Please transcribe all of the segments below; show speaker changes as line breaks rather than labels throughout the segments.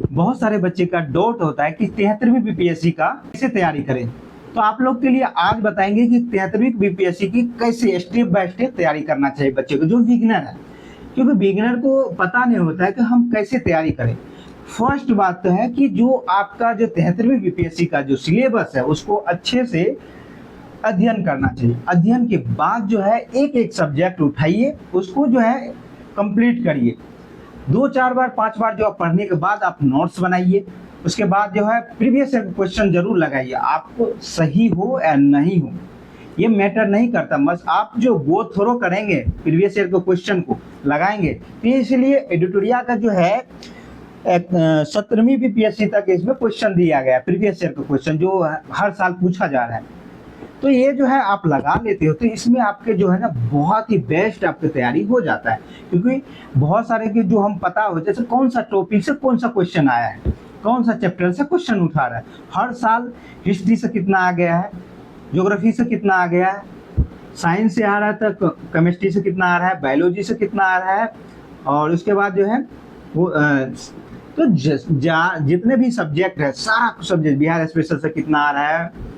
बहुत सारे बच्चे का डाउट होता है कि 73वीं बीपीएससी का कैसे तैयारी करें। तो आप लोग के लिए आज बताएंगे कि 73वीं बीपीएससी की कैसे स्टेप बाय स्टेप तैयारी करना चाहिए बच्चे को जो बिगिनर है, क्योंकि बिगिनर को पता नहीं होता है कि हम कैसे तैयारी करें। फर्स्ट बात तो है कि जो आपका जो 73वीं बीपीएससी का जो सिलेबस है उसको अच्छे से अध्ययन करना चाहिए। अध्ययन के बाद जो है एक एक सब्जेक्ट उठाइए, उसको जो है कंप्लीट करिए। 2-4 बार 5 बार जो आप पढ़ने के बाद आप नोट्स बनाइए। उसके बाद जो है प्रीवियस ईयर क्वेश्चन जरूर लगाइए, आपको सही हो या नहीं हो ये मैटर नहीं करता, बस आप जो गो थ्रो करेंगे प्रीवियस ईयर के क्वेश्चन को लगाएंगे। तो इसलिए एडिटोरिया का जो है 17वीं बीपीएससी तक इसमें क्वेश्चन दिया गया, प्रीवियस ईयर का क्वेश्चन जो हर साल पूछा जा रहा है। तो ये जो है आप लगा लेते हो तो इसमें आपके जो है ना बहुत ही बेस्ट आपकी तैयारी हो जाता है, क्योंकि बहुत सारे के जो हम पता हो जैसे कौन सा टॉपिक से कौन सा क्वेश्चन आया है, कौन सा चैप्टर से क्वेश्चन उठा रहा है। हर साल हिस्ट्री से कितना आ गया है, ज्योग्राफी से कितना आ गया है, साइंस से आ रहा है तो केमिस्ट्री से कितना आ रहा है, बायोलॉजी से कितना आ रहा है, और उसके बाद जो है वो तो जितने भी सब्जेक्ट है सारा सब्जेक्ट बिहार स्पेशल से कितना आ रहा है।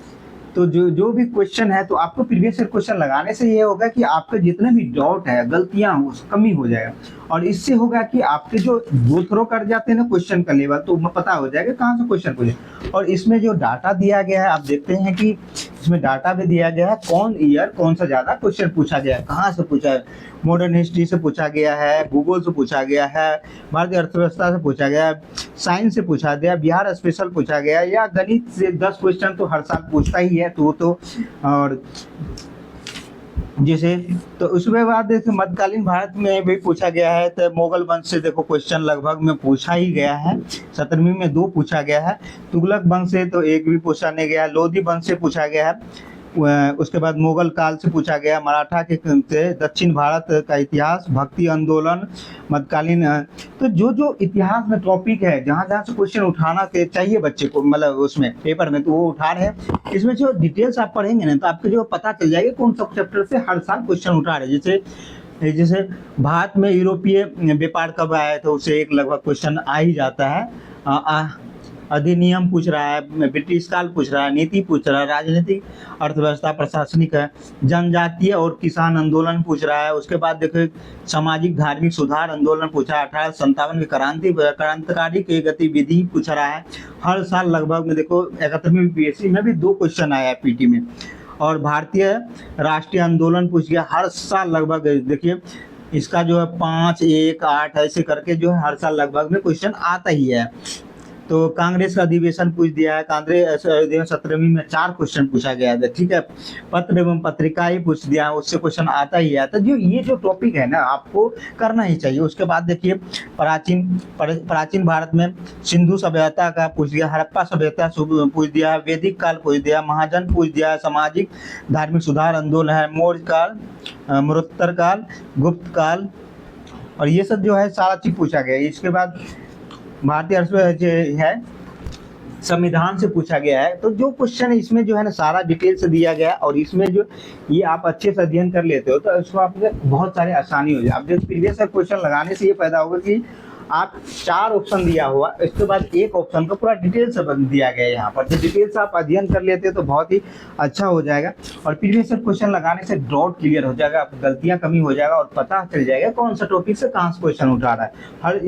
तो जो भी क्वेश्चन है तो आपको प्रीवियस ईयर क्वेश्चन लगाने से ये होगा कि आपके जितने भी डाउट है गलतियां हो कमी हो जाएगा, और इससे होगा कि आपके जो गो थ्रो कर जाते हैं ना क्वेश्चन का लेवल तो पता हो जाएगा कहाँ से क्वेश्चन पूछे। और इसमें जो डाटा दिया गया है आप देखते हैं कि इसमें डाटा भी दिया गया है कौन ईयर कौन सा ज्यादा क्वेश्चन पूछा गया है, कहाँ से पूछा है। मॉडर्न हिस्ट्री से पूछा गया है, भूगोल से पूछा गया है, भारतीय अर्थव्यवस्था से पूछा गया है, साइंस से पूछा गया, बिहार स्पेशल पूछा गया, या गणित से 10 क्वेश्चन तो हर साल पूछता ही है तो और जैसे तो उसके बाद देखो मध्यकालीन भारत में भी पूछा गया है। तो मुगल वंश से देखो क्वेश्चन लगभग में पूछा ही गया है, 17वीं में 2 पूछा गया है। तुगलक वंश से तो 1 भी पूछा नहीं गया, लोधी वंश से पूछा गया है। उसके बाद मुगल काल से पूछा गया, मराठा के से दक्षिण भारत का इतिहास, भक्ति आंदोलन, मध्यकालीन। तो जो इतिहास में टॉपिक है जहाँ जहाँ से क्वेश्चन उठाना चाहिए बच्चे को मतलब उसमें पेपर में तो वो उठा रहे हैं। इसमें जो डिटेल्स आप पढ़ेंगे ना तो आपको जो पता चल जाएगा कौन सा चैप्टर से हर साल क्वेश्चन उठा रहे हैं। जैसे भारत में यूरोपीय व्यापार कब आया तो उससे एक लगभग क्वेश्चन आ ही जाता है। अधिनियम पूछ रहा है, ब्रिटिश काल पूछ रहा है, नीति पूछ रहा है, राजनीतिक, अर्थव्यवस्था, प्रशासनिक है, जनजातीय और किसान आंदोलन पूछ रहा है। उसके बाद देखो सामाजिक धार्मिक सुधार आंदोलन पूछा है, 1857 की क्रांतिकारी की गतिविधि पूछ रहा है। हर साल लगभग में देखो 71वीं बीपीएससी में भी 2 क्वेश्चन आया है पीटी में। और भारतीय राष्ट्रीय आंदोलन पूछ गया हर साल लगभग, देखिए इसका जो है 5, 1, 8 ऐसे करके जो है हर साल लगभग में क्वेश्चन आता ही है। तो कांग्रेस का अधिवेशन पूछ दिया है, कांग्रेस अधिवेशन 17वीं में 4 क्वेश्चन पूछा गया था, ठीक है। पत्र एवं पत्रिका ही पूछ दिया है, उससे क्वेश्चन आता ही है। तो जो ये जो टॉपिक है ना आपको करना ही चाहिए। उसके बाद देखिए प्राचीन भारत में सिंधु सभ्यता का पूछ दिया, हड़प्पा सभ्यता पूछ दिया, वैदिक काल पूछ दिया, महाजन पूछ दिया, सामाजिक धार्मिक सुधार आंदोलन है, मौर्य काल, मरुत्तर काल, गुप्त काल, और ये सब जो है सारा चीज पूछा गया। इसके बाद भारतीय अर्थव्यवस्था है संविधान से पूछा गया है। तो जो क्वेश्चन इसमें जो है ना सारा डिटेल से दिया गया है, और इसमें जो ये आप अच्छे से अध्ययन कर लेते हो तो इसको आपको बहुत सारे आसानी हो जाए। अब जैसे प्रीवियस क्वेश्चन लगाने से ये फायदा होगा कि आप 4 ऑप्शन दिया हुआ, इसके बाद एक ऑप्शन का पूरा डिटेल से दिया गया है यहाँ पर। तो डिटेल से आप अध्ययन कर लेते हैं तो बहुत ही अच्छा हो जाएगा, और प्रीवियस क्वेश्चन लगाने से डाउट क्लियर हो जाएगा, आप गलतियां कमी हो जाएगा, और पता चल जाएगा कौन सा टॉपिक से कहाँ से क्वेश्चन उठा रहा है। हर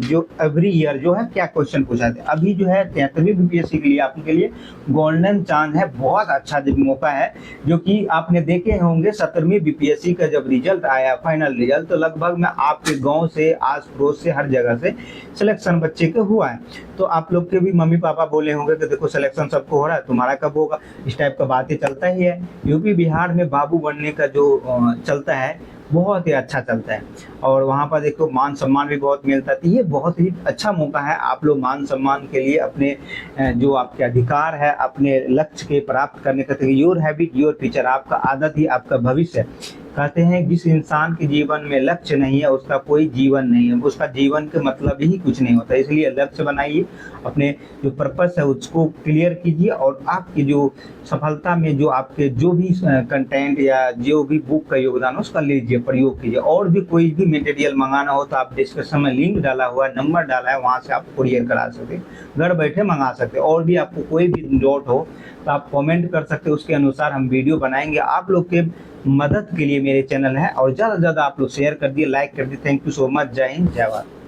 जो एवरी ईयर जो है क्या क्वेश्चन पूछा है। अभी जो है 73वीं बीपीएससी के लिए आपके लिए गोल्डन चांस है, बहुत अच्छा मौका है। जो कि आपने देखे होंगे 17वीं बीपीएससी का जब रिजल्ट आया फाइनल रिजल्ट, तो लगभग में आपके गाँव से आस पड़ोस से हर जगह से सिलेक्शन बच्चे के हुआ है। तो आप लोग के भी मम्मी पापा बोले होंगे कि देखो सिलेक्शन सबको हो रहा है, तुम्हारा कब होगा, इस टाइप का बातें चलता ही है। यूपी बिहार में बाबू बनने का जो चलता है बहुत ही अच्छा चलता है, और वहाँ पर देखो मान सम्मान भी बहुत मिलता है। तो ये बहुत ही अच्छा मौका है, आप लोग मान सम्मान के लिए अपने जो आपके अधिकार है अपने लक्ष्य के प्राप्त करने का, योर हैबिट योर फ्यूचर, आपका आदत ही आपका भविष्य है। कहते हैं जिस इंसान के जीवन में लक्ष्य नहीं है उसका कोई जीवन नहीं है, उसका जीवन के मतलब ही कुछ नहीं होता। इसलिए लक्ष्य बनाइए, अपने जो पर्पस है उसको क्लियर कीजिए और आपकी जो सफलता में जो आपके जो भी कंटेंट या जो भी बुक का योगदान है उसका लीजिए, प्रयोग कीजिए। और भी कोई भी मटेरियल मंगाना हो तो आप डिस्क्रिप्शन में लिंक डाला हुआ है, नंबर डाला है, वहाँ से आप कुरियर करा सकते हैं, घर बैठे मंगा सकते हैं। और भी आपको कोई भी डाउट हो तो आप कमेंट कर सकते हैं, उसके अनुसार हम वीडियो बनाएंगे। आप लोग के मदद के लिए मेरे चैनल है, और ज़्यादा से ज़्यादा आप लोग शेयर कर दिए, लाइक कर दिए। Thank you so much. जय हिंद, जय भारत।